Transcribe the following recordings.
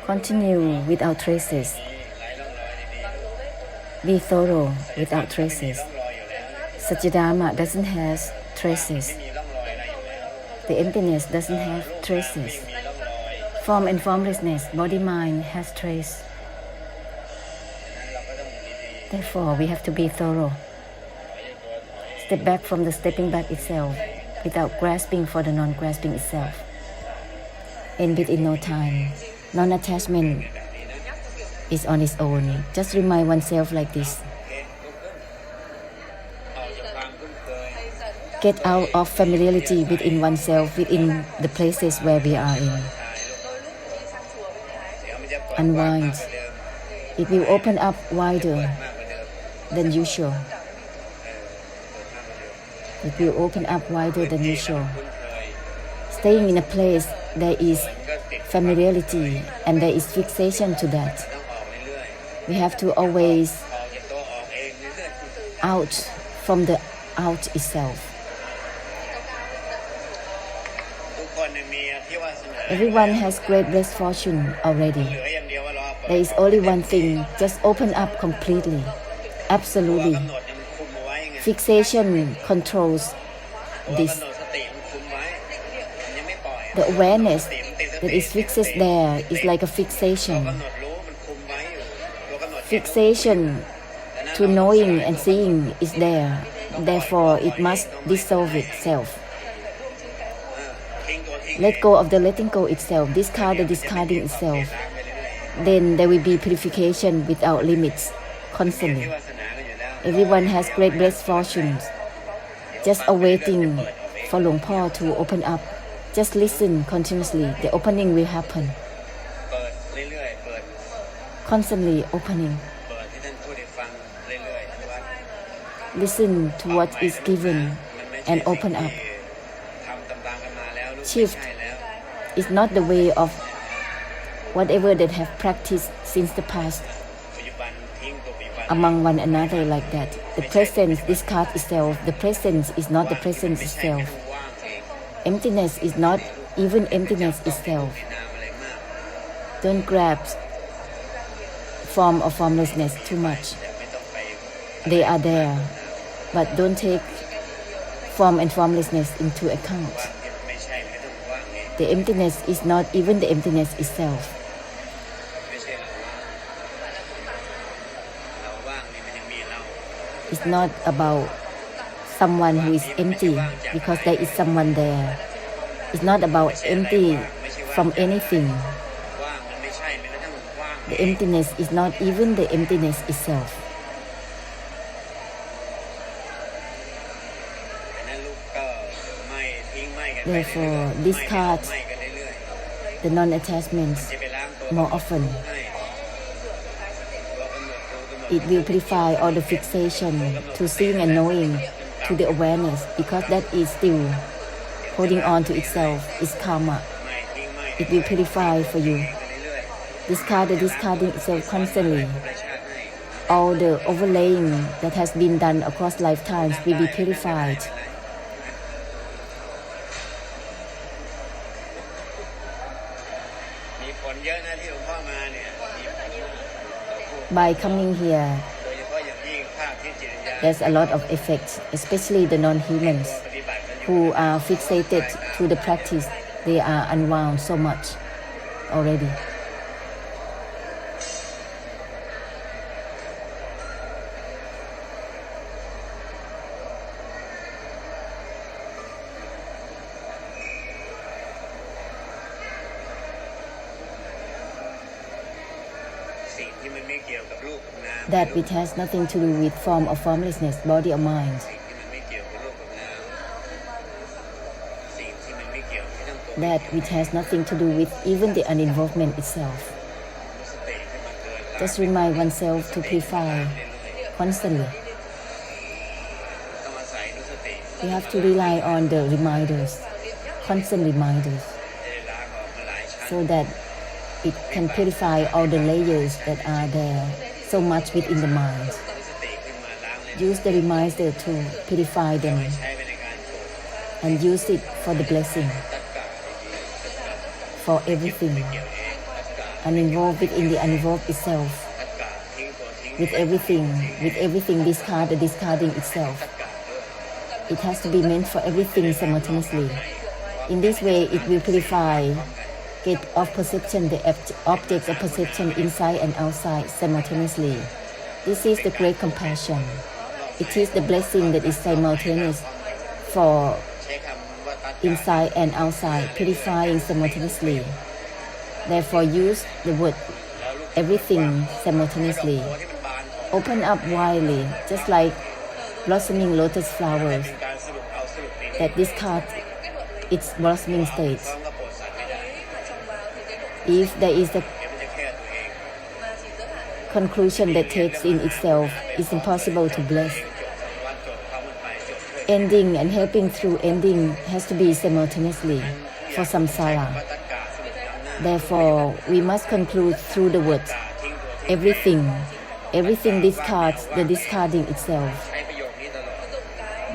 Continue without traces. Be thorough without traces. Satyadharma doesn't have traces. The emptiness doesn't have traces. Form and formlessness, body-mind has trace. Therefore, we have to be thorough. Step back from the stepping back itself without grasping for the non-grasping itself. And within no time, non-attachment is on its own. Just remind oneself like this. Get out of familiarity within oneself, within the places where we are in. Unwind. It will open up wider than usual. It will open up wider than usual. Staying in a place, there is familiarity and there is fixation to that. We have to always out from the out itself. Everyone has great blessed fortune already. There is only one thing, just open up completely, absolutely. Fixation controls this. The awareness that is fixed there is like a fixation. Fixation to knowing and seeing is there. Therefore, it must dissolve itself. Let go of the letting go itself, discard the discarding itself. Then there will be purification without limits, constantly. Everyone has great blessed fortunes. Just awaiting for Luang Por to open up. Just listen continuously. The opening will happen. Constantly opening. Listen to what is given and open up. Shift is not the way of whatever that have practiced since the past among one another like that. The presence discards itself. The presence is not the presence itself. Emptiness is not even emptiness itself. Don't grasp form or formlessness too much. They are there, but don't take form and formlessness into account. The emptiness is not even the emptiness itself. It's not about someone who is empty because there is someone there. It's not about empty from anything. The emptiness is not even the emptiness itself. Therefore, discard the non-attachments more often. It will purify all the fixation to seeing and knowing, to the awareness, because that is still holding on to itself, is karma. It will purify for you. Discard the discarding itself constantly. All the overlaying that has been done across lifetimes will be purified. By coming here, there's a lot of effects, especially the non-humans who are fixated to the practice. They are unwound so much already. That which has nothing to do with form or formlessness, body or mind. That which has nothing to do with even the uninvolvement itself. Just remind oneself to purify constantly. You have to rely on the reminders, constant reminders, so that it can purify all the layers that are there so much within the mind. Use the reminder to purify them and use it for the blessing, for everything, uninvolved within the uninvolved itself. With everything discard the discarding itself. It has to be meant for everything simultaneously. In this way, it will purify, get off perception, the objects of perception inside and outside simultaneously. This is the great compassion. It is the blessing that is simultaneous for inside and outside, purifying simultaneously. Therefore, use the word everything simultaneously. Open up widely, just like blossoming lotus flowers that discard its blossoming state. If there is a conclusion that takes in itself, it's impossible to bless. Ending and helping through ending has to be simultaneously for samsara. Therefore, we must conclude through the word everything. Everything discards the discarding itself.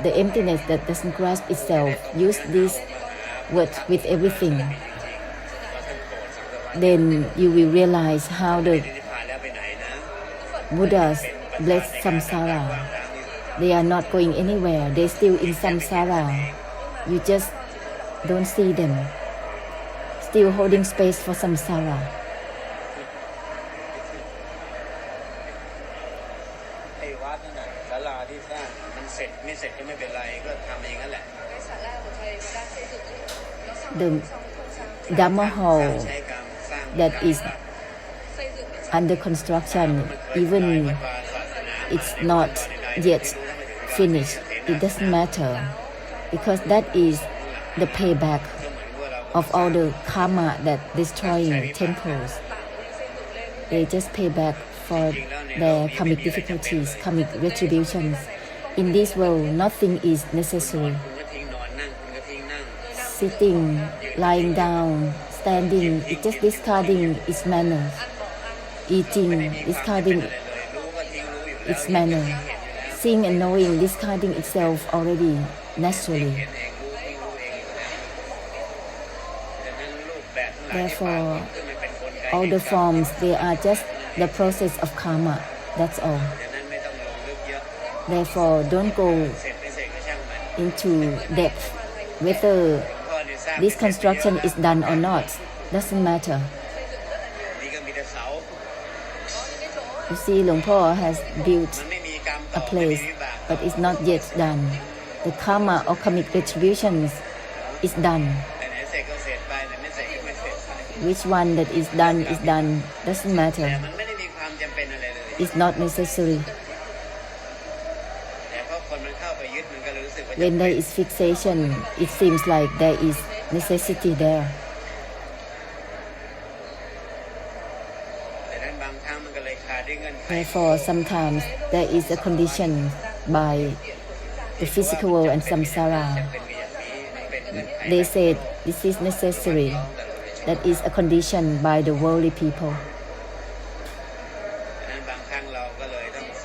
The emptiness that doesn't grasp itself. Use this word with everything. Then you will realize how the Buddhas bless samsara. They are not going anywhere. They're still in samsara. You just don't see them. Still holding space for samsara. The Dhamma hall that is under construction, even it's not yet finished, it doesn't matter, because that is the payback of all the karma that destroying temples. They just pay back for their karmic difficulties, karmic retributions. In this world, nothing is necessary. Sitting, lying down, standing, it's just discarding its manners. Eating, discarding its manner. Seeing and knowing, discarding itself already, naturally. Therefore, all the forms, they are just the process of karma, that's all. Therefore, don't go into depth. Whether this construction is done or not, doesn't matter. You see, Luang Por has built a place, but it's not yet done. The karma or karmic retributions is done. Which one that is done, doesn't matter. It's not necessary. When there is fixation, it seems like there is necessity there. Therefore, sometimes there is a condition by the physical world and samsara. They said this is necessary. That is a condition by the worldly people.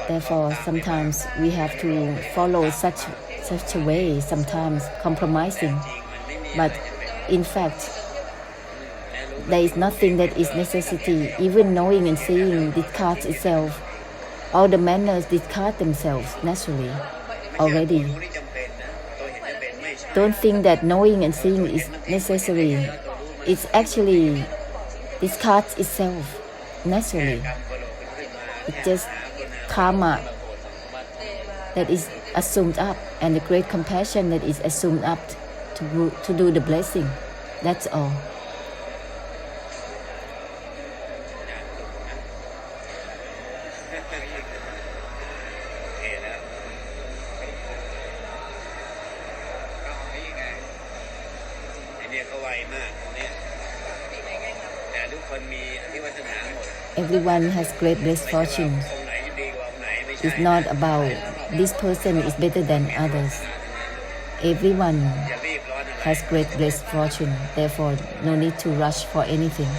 Therefore, sometimes we have to follow such a way, sometimes compromising. But in fact, there is nothing that is necessity. Even knowing and seeing discards itself. All the manners discard themselves naturally already. Don't think that knowing and seeing is necessary. It's actually discards itself naturally. It's just karma that is assumed up and the great compassion that is assumed up to do the blessing. That's all. Everyone has great blessed fortune. It's not about this person is better than others. Everyone has great blessed fortune. Therefore, no need to rush for anything.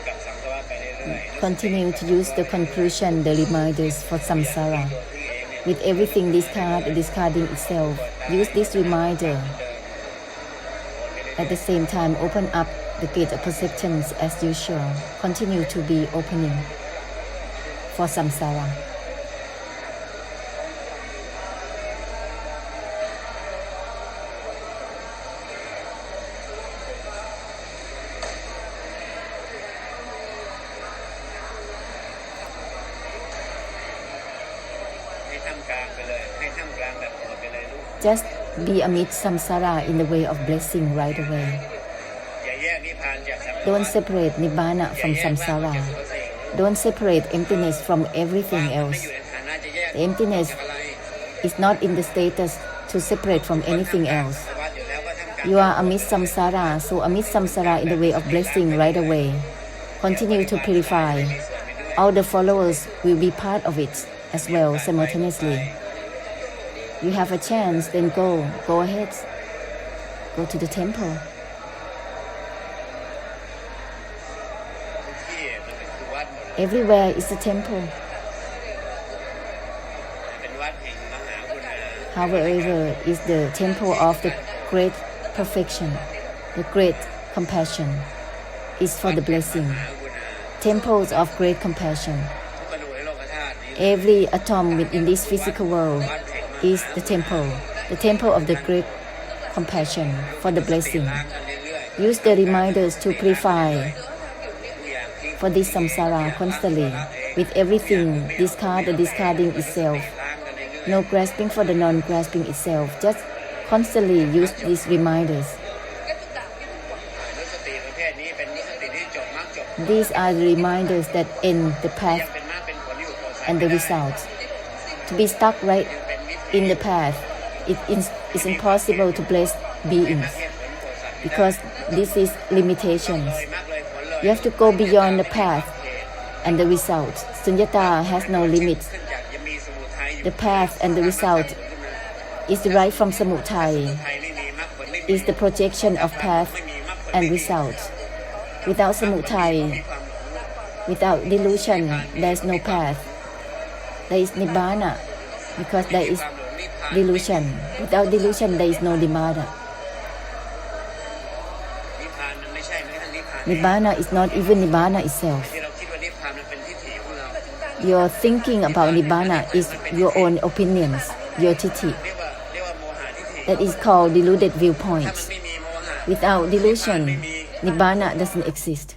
กับสังสารวัฏไปเรื่อยๆ Continue to use the conclusion, the reminders for samsara. With everything discarding itself, use this reminder. At the same time, open up the gate of perceptions as usual. Continue to be opening for samsara. ให้ท่ามกลางไปเลย ให้ท่ามกลางแบบหมดไปเลยลูก Just be amid samsara in the way of blessing right away. อย่าแยกนิพพานจากสังสารวัฏ Don't separate nibbana from samsara. Don't separate emptiness from everything ไม่ else. อยู่ในฐานะจะแยก The emptiness จากอะไร is not in the status to separate from anything else. สังสารวัฏอยู่แล้วก็ท่ามกลาง You are amid samsara, so amid samsara in the way of blessing right away. Continue to purify. All the followers will be part of it as well simultaneously. You have a chance, then go ahead. Go to the temple. ที่มันเป็นวัดหมดเลย Everywhere is a temple. เป็นวัดแห่งมหากุณา However, is the temple of the great perfection, the great compassion, is for the blessing. มหากุณา Temples of great compassion. ทุกกระดูกในโลกธาตุนี้ Every atom within this physical world is the temple of the great compassion for the blessing. ล้างกันเรื่อย Use the reminders to purify ๆทุกอย่างทิ้ง for this samsara constantly. With everything, discard the discarding itself. ล้างกันเรื่อย No grasping for the non-grasping itself. Just constantly use these reminders. ๆนุสติประเภทนี้เป็นนุสติที่จบมรรคจบผล These are the reminders that end the ยั path งเป็นมรรคเป็นผลอยู่โปรดสัย and the ไม่ได้ result. To be stuck right ยังเป็นวิธี in the path, it is impossible to bless beings เหตุผลโปรดสัยไม่ได้ because this is limitations. เลยมรรคเลยผลเลย You have to go beyond the path and the result. Sunyata has no limits. ขึ้นจากยังมีสมุทัยอยู่ The path and the result is derived from samutai. ไทยไม่มีมรรคผลไม่มี Is the projection of path ไม่มีมรรคผล and ไม่มี result. Without samutai, มีความหลง without delusion, there is no path. There is nibbana because there is ความหลงนิพพาน delusion. Without delusion, there is no nibbana. นิพพานมันไม่ใช่แม้กระทั่งนิพพาน Nibbana is not even nibbana itself. ที่เราคิดว่านิพพานมันเป็นทิฏฐิของเรา Your thinking about nibbana is your own opinions, your tithi. เรียกว่าโมหะทิฏฐิ That is called deluded ถ้ามัน viewpoints. ไม่มีโมหะ Without delusion, ไม่มี nibbana doesn't exist.